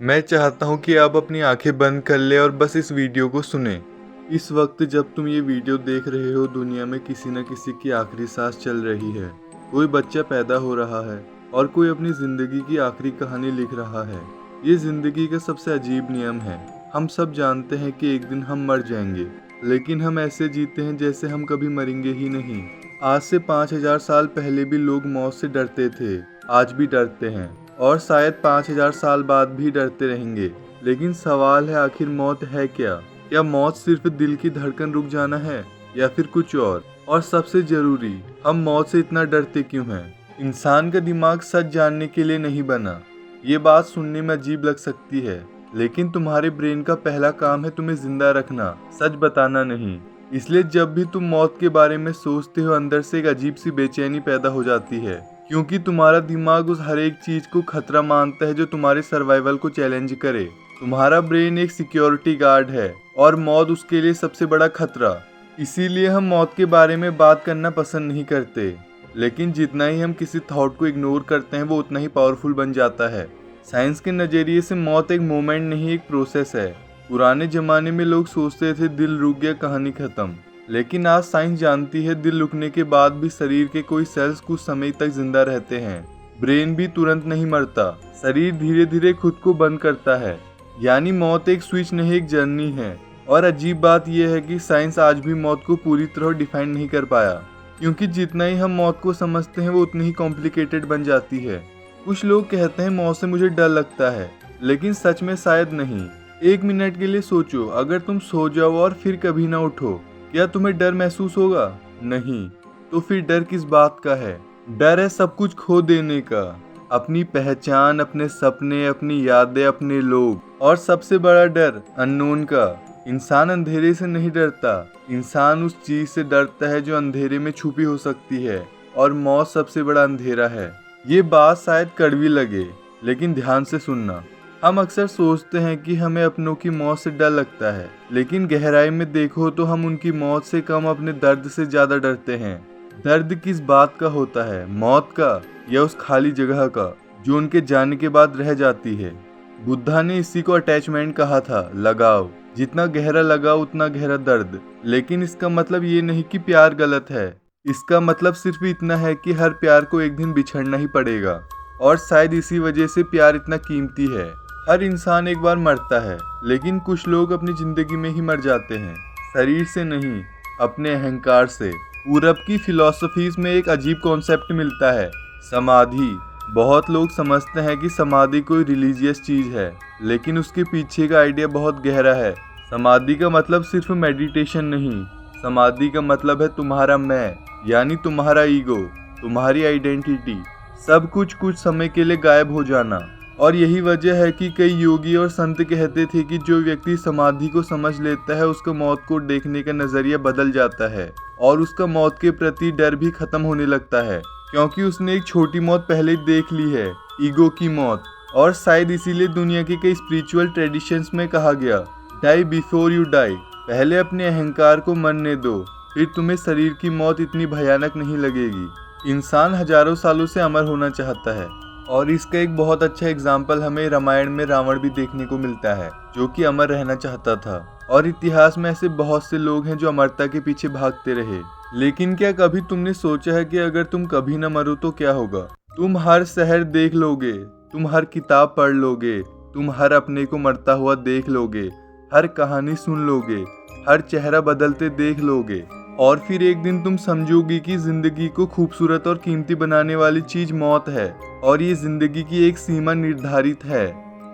मैं चाहता हूँ कि आप अपनी आंखें बंद कर ले और बस इस वीडियो को सुने। इस वक्त जब तुम ये वीडियो देख रहे हो, दुनिया में किसी न किसी की आखिरी सांस चल रही है। कोई बच्चा पैदा हो रहा है और कोई अपनी ज़िंदगी की आखिरी कहानी लिख रहा है। ये ज़िंदगी का सबसे अजीब नियम है। हम सब जानते हैं कि एक दिन हम मर जाएंगे, लेकिन हम ऐसे जीते हैं जैसे हम कभी मरेंगे ही नहीं। आज से 5000 साल पहले भी लोग मौत से डरते थे, आज भी डरते हैं और शायद 5000 साल बाद भी डरते रहेंगे। लेकिन सवाल है, आखिर मौत है क्या? क्या मौत सिर्फ दिल की धड़कन रुक जाना है या फिर कुछ और? और सबसे जरूरी, हम मौत से इतना डरते क्यों हैं? इंसान का दिमाग सच जानने के लिए नहीं बना। ये बात सुनने में अजीब लग सकती है, लेकिन तुम्हारे ब्रेन का पहला काम है तुम्हें जिंदा रखना, सच बताना नहीं। इसलिए जब भी तुम मौत के बारे में सोचते हो, अंदर से एक अजीब सी बेचैनी पैदा हो जाती है, क्योंकि तुम्हारा दिमाग उस हर एक चीज को खतरा मानता है जो तुम्हारे सर्वाइवल को चैलेंज करे। तुम्हारा ब्रेन एक सिक्योरिटी गार्ड है और मौत उसके लिए सबसे बड़ा खतरा। इसीलिए हम मौत के बारे में बात करना पसंद नहीं करते, लेकिन जितना ही हम किसी थॉट को इग्नोर करते हैं वो उतना ही पावरफुल बन जाता है। साइंस के नज़रिए से मौत एक मोमेंट नहीं, एक प्रोसेस है। पुराने ज़माने में लोग सोचते थे दिल रुक गया, कहानी ख़त्म। लेकिन आज साइंस जानती है दिल रुकने के बाद भी शरीर के कोई सेल्स कुछ समय तक जिंदा रहते हैं। ब्रेन भी तुरंत नहीं मरता, शरीर धीरे धीरे खुद को बंद करता है। यानी मौत एक स्विच नहीं, एक जर्नी है। और अजीब बात यह है कि साइंस आज भी मौत को पूरी तरह डिफाइन नहीं कर पाया, क्योंकि जितना ही हम मौत को समझते हैं वो उतनी ही कॉम्प्लिकेटेड बन जाती है। कुछ लोग कहते हैं मौत से मुझे डर लगता है, लेकिन सच में शायद नहीं। एक मिनट के लिए सोचो, अगर तुम सो जाओ और फिर कभी ना उठो, क्या तुम्हें डर महसूस होगा? नहीं। तो फिर डर किस बात का है? डर है सब कुछ खो देने का, अपनी पहचान, अपने सपने, अपनी यादें, अपने लोग, और सबसे बड़ा डर अननोन का। इंसान अंधेरे से नहीं डरता, इंसान उस चीज से डरता है जो अंधेरे में छुपी हो सकती है, और मौत सबसे बड़ा अंधेरा है। ये बात शायद कड़वी लगे, लेकिन ध्यान से सुनना। हम अक्सर सोचते हैं कि हमें अपनों की मौत से डर लगता है, लेकिन गहराई में देखो तो हम उनकी मौत से कम अपने दर्द से ज्यादा डरते हैं। दर्द किस बात का होता है, मौत का या उस खाली जगह का जो उनके जाने के बाद रह जाती है? बुद्धा ने इसी को अटैचमेंट कहा था, लगाव। जितना गहरा लगाव उतना गहरा दर्द। लेकिन इसका मतलब ये नहीं कि प्यार गलत है, इसका मतलब सिर्फ इतना है कि हर प्यार को एक दिन बिछड़ना ही पड़ेगा, और शायद इसी वजह से प्यार इतना कीमती है। हर इंसान एक बार मरता है, लेकिन कुछ लोग अपनी जिंदगी में ही मर जाते हैं, शरीर से नहीं, अपने अहंकार से। पूरब की फिलॉसफीज में एक अजीब कॉन्सेप्ट मिलता है, समाधि। बहुत लोग समझते हैं कि समाधि कोई रिलीजियस चीज है, लेकिन उसके पीछे का आइडिया बहुत गहरा है। समाधि का मतलब सिर्फ मेडिटेशन नहीं, समाधि का मतलब है तुम्हारा मैं, यानी तुम्हारा ईगो, तुम्हारी आइडेंटिटी, सब कुछ समय के लिए गायब हो जाना। और यही वजह है कि कई योगी और संत कहते थे कि जो व्यक्ति समाधि को समझ लेता है उसका मौत को देखने का नजरिया बदल जाता है, और उसका मौत के प्रति डर भी खत्म होने लगता है, क्योंकि उसने एक छोटी मौत पहले ही देख ली है, ईगो की मौत। और शायद इसीलिए दुनिया के कई स्पिरिचुअल ट्रेडिशंस में कहा गया, डाई बिफोर यू डाई। पहले अपने अहंकार को मरने दो, फिर तुम्हें शरीर की मौत इतनी भयानक नहीं लगेगी। इंसान हजारों सालों से अमर होना चाहता है, और इसका एक बहुत अच्छा एग्जाम्पल हमें रामायण में रावण भी देखने को मिलता है, जो कि अमर रहना चाहता था। और इतिहास में ऐसे बहुत से लोग हैं जो अमरता के पीछे भागते रहे। लेकिन क्या कभी तुमने सोचा है कि अगर तुम कभी न मरो तो क्या होगा? तुम हर शहर देख लोगे, तुम हर किताब पढ़ लोगे, तुम हर अपने को मरता हुआ देख लोगे, हर कहानी सुन लोगे, हर चेहरा बदलते देख लोगे, और फिर एक दिन तुम समझोगी कि जिंदगी को खूबसूरत और कीमती बनाने वाली चीज मौत है, और ये जिंदगी की एक सीमा निर्धारित है।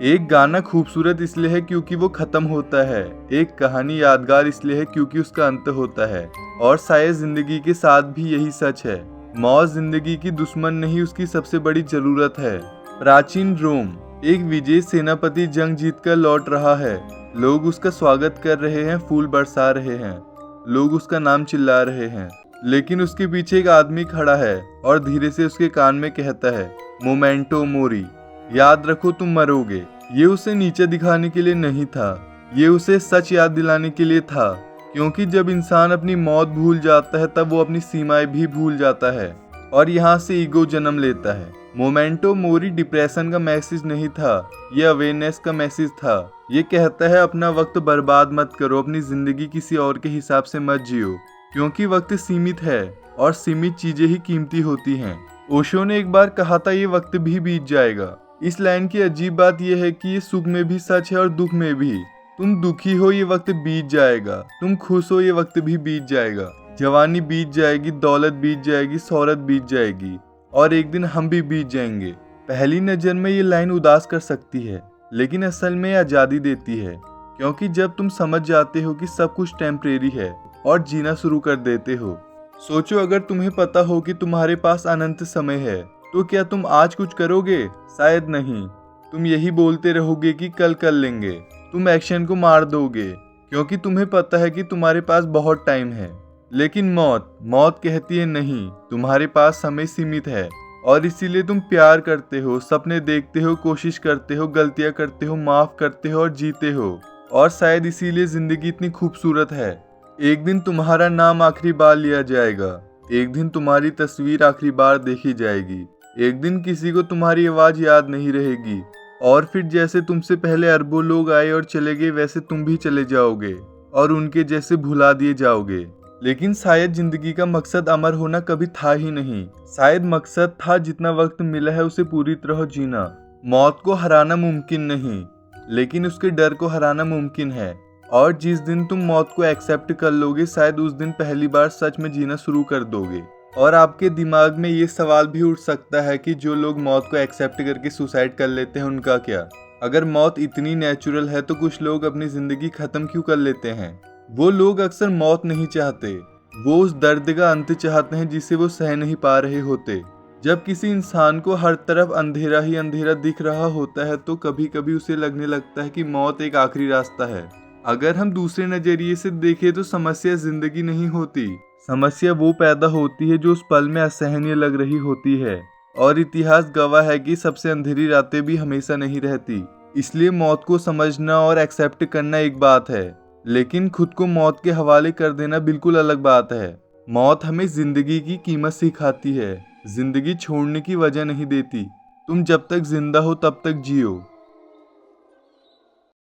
एक गाना खूबसूरत इसलिए है क्योंकि वो खत्म होता है, एक कहानी यादगार इसलिए है क्योंकि उसका अंत होता है, और शायद जिंदगी के साथ भी यही सच है। मौत जिंदगी की दुश्मन नहीं, उसकी सबसे बड़ी जरूरत है। प्राचीन रोम, एक विजयी सेनापति जंग जीतकर लौट रहा है। लोग उसका स्वागत कर रहे हैं, फूल बरसा रहे हैं, लोग उसका नाम चिल्ला रहे हैं। लेकिन उसके पीछे एक आदमी खड़ा है और धीरे से उसके कान में कहता है, मोमेंटो मोरी, याद रखो तुम मरोगे। ये उसे नीचे दिखाने के लिए नहीं था, ये उसे सच याद दिलाने के लिए था, क्योंकि जब इंसान अपनी मौत भूल जाता है तब वो अपनी सीमाएं भी भूल जाता है। और यहाँ से ईगो जन्म लेता है। मोमेंटो मोरी डिप्रेशन का मैसेज नहीं था, ये अवेयरनेस का मैसेज था। ये कहता है अपना वक्त बर्बाद मत करो, अपनी जिंदगी किसी और के हिसाब से मत जियो, क्योंकि वक्त सीमित है और सीमित चीजें ही कीमती होती हैं। ओशो ने एक बार कहा था ये वक्त भी बीत जाएगा। इस लाइन की अजीब बात यह है कि ये सुख में भी सच है और दुख में भी। तुम दुखी हो ये वक्त बीत जाएगा, तुम खुश हो ये वक्त भी बीत जाएगा। जवानी बीत जाएगी, दौलत बीत जाएगी, शोहरत बीत जाएगी और एक दिन हम भी बीत जाएंगे। पहली नजर में ये लाइन उदास कर सकती है, लेकिन असल में आजादी देती है, क्योंकि जब तुम समझ जाते हो कि सब कुछ टेम्परेरी है और जीना शुरू कर देते हो। सोचो, अगर तुम्हें पता हो कि तुम्हारे पास अनंत समय है तो क्या तुम आज कुछ करोगे? शायद नहीं। तुम यही बोलते रहोगे कि कल कर लेंगे। तुम एक्शन को मार दोगे क्योंकि तुम्हें पता है कि तुम्हारे पास बहुत टाइम है। लेकिन मौत कहती है नहीं, तुम्हारे पास समय सीमित है और इसीलिए तुम प्यार करते हो, सपने देखते हो, कोशिश करते हो, गलतियां करते हो, माफ करते हो और जीते हो। और शायद इसीलिए जिंदगी इतनी खूबसूरत है। एक दिन तुम्हारा नाम आखिरी बार लिया जाएगा, एक दिन तुम्हारी तस्वीर आखिरी बार देखी जाएगी, एक दिन किसी को तुम्हारी आवाज याद नहीं रहेगी और फिर जैसे तुमसे पहले अरबों लोग आए और चले गए वैसे तुम भी चले जाओगे और उनके जैसे भुला दिए जाओगे। लेकिन शायद जिंदगी का मकसद अमर होना कभी था ही नहीं। शायद मकसद था जितना वक्त मिला है उसे पूरी तरह जीना। मौत को हराना मुमकिन नहीं, लेकिन उसके डर को हराना मुमकिन है। और जिस दिन तुम मौत को एक्सेप्ट कर लोगे, शायद उस दिन पहली बार सच में जीना शुरू कर दोगे। और आपके दिमाग में ये सवाल भी उठ सकता है कि जो लोग मौत को एक्सेप्ट करके सुसाइड कर लेते हैं उनका क्या? अगर मौत इतनी नेचुरल है तो कुछ लोग अपनी जिंदगी खत्म क्यों कर लेते हैं? वो लोग अक्सर मौत नहीं चाहते, वो उस दर्द का अंत चाहते हैं जिसे वो सह नहीं पा रहे होते। जब किसी इंसान को हर तरफ अंधेरा ही अंधेरा दिख रहा होता है तो कभी कभी उसे लगने लगता है कि मौत एक आखिरी रास्ता है। अगर हम दूसरे नजरिए से देखें तो समस्या जिंदगी नहीं होती, समस्या वो पैदा होती है जो उस पल में असहनीय लग रही होती है। और इतिहास गवाह है कि सबसे अंधेरी रातें भी हमेशा नहीं रहती। इसलिए मौत को समझना और एक्सेप्ट करना एक बात है, लेकिन खुद को मौत के हवाले कर देना बिल्कुल अलग बात है। मौत हमें जिंदगी की कीमत सिखाती है, जिंदगी छोड़ने की वजह नहीं देती। तुम जब तक जिंदा हो तब तक जियो।